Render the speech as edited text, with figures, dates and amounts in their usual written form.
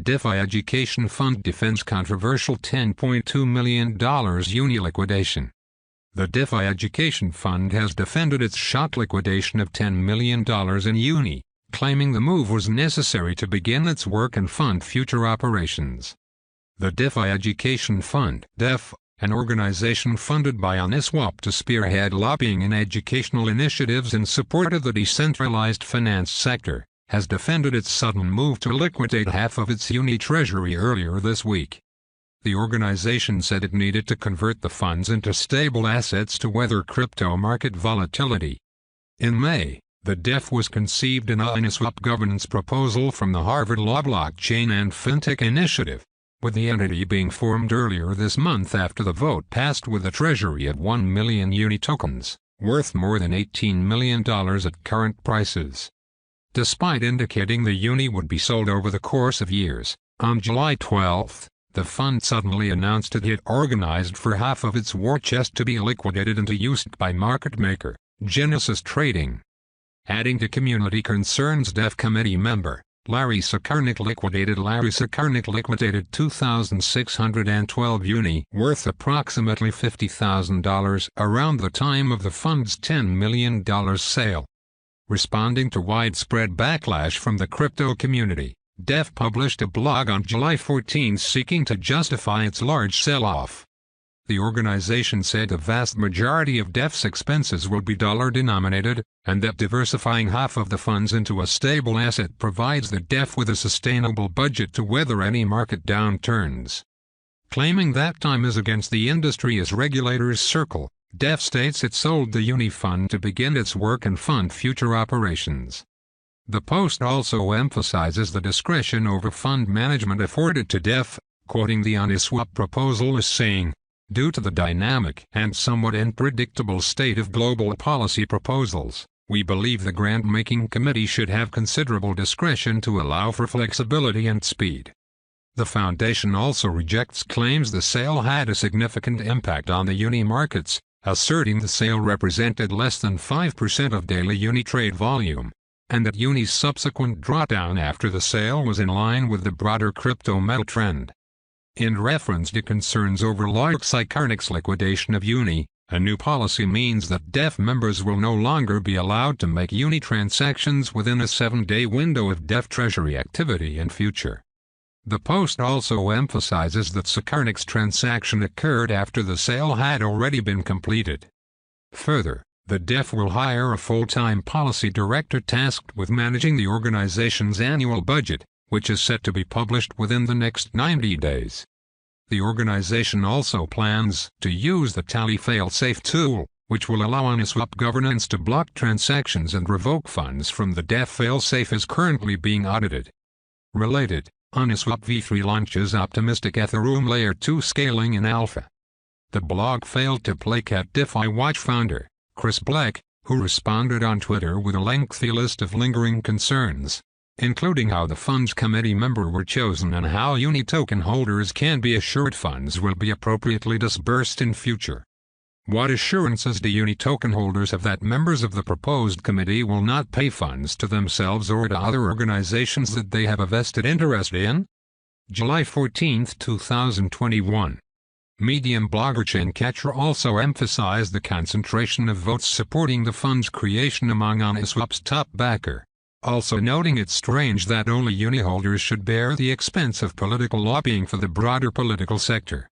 DeFi Education Fund defends controversial $10.2 million UNI liquidation. The DeFi Education Fund has defended its shock liquidation of $10 million in UNI, claiming the move was necessary to begin its work and fund future operations. The DeFi Education Fund (DEF), an organization funded by Uniswap to spearhead lobbying and educational initiatives in support of the decentralized finance sector, has defended its sudden move to liquidate half of its UNI treasury earlier this week. The organization said it needed to convert the funds into stable assets to weather crypto market volatility. In May, the DEF was conceived in a Uniswap governance proposal from the Harvard Law Blockchain and Fintech Initiative, with the entity being formed earlier this month after the vote passed with a treasury of 1 million UNI tokens, worth more than $18 million at current prices. Despite indicating the UNI would be sold over the course of years, on July 12, the fund suddenly announced it had organized for half of its war chest to be liquidated into used by market maker, Genesis Trading. Adding to community concerns, DEF committee member Larry Sakarnik liquidated 2,612 UNI worth approximately $50,000 around the time of the fund's $10 million sale. Responding to widespread backlash from the crypto community, DEF published a blog on July 14 seeking to justify its large sell-off. The organization said the vast majority of DEF's expenses will be dollar-denominated, and that diversifying half of the funds into a stable asset provides the DEF with a sustainable budget to weather any market downturns. Claiming that time is against the industry as regulators circle, DEF states it sold the UNI fund to begin its work and fund future operations. The post also emphasizes the discretion over fund management afforded to DEF, quoting the Uniswap proposal as saying, "Due to the dynamic and somewhat unpredictable state of global policy proposals, we believe the grant-making committee should have considerable discretion to allow for flexibility and speed." The foundation also rejects claims the sale had a significant impact on the UNI markets, asserting the sale represented less than 5% of daily UNI trade volume, and that UNI's subsequent drawdown after the sale was in line with the broader crypto metal trend. In reference to concerns over Larry Sakarnik's liquidation of UNI, a new policy means that DEF members will no longer be allowed to make UNI transactions within a 7-day window of DEF treasury activity in future. The post also emphasizes that Sakarnik's transaction occurred after the sale had already been completed. Further, the DEF will hire a full-time policy director tasked with managing the organization's annual budget, which is set to be published within the next 90 days. The organization also plans to use the Tally fail-safe tool, which will allow Uniswap governance to block transactions and revoke funds from the DEF fail-safe is currently being audited. Related, Uniswap v3 launches optimistic Ethereum Layer 2 scaling in alpha. The blog failed to placate DeFi Watch founder Chris Black, who responded on Twitter with a lengthy list of lingering concerns, including how the fund's committee member were chosen and how UNI token holders can be assured funds will be appropriately disbursed in future. What assurances do UNI token holders have that members of the proposed committee will not pay funds to themselves or to other organizations that they have a vested interest in? July 14, 2021. Medium blogger Chatcher also emphasized the concentration of votes supporting the fund's creation among Uniswap's top backer, also noting it's strange that only UNI holders should bear the expense of political lobbying for the broader political sector.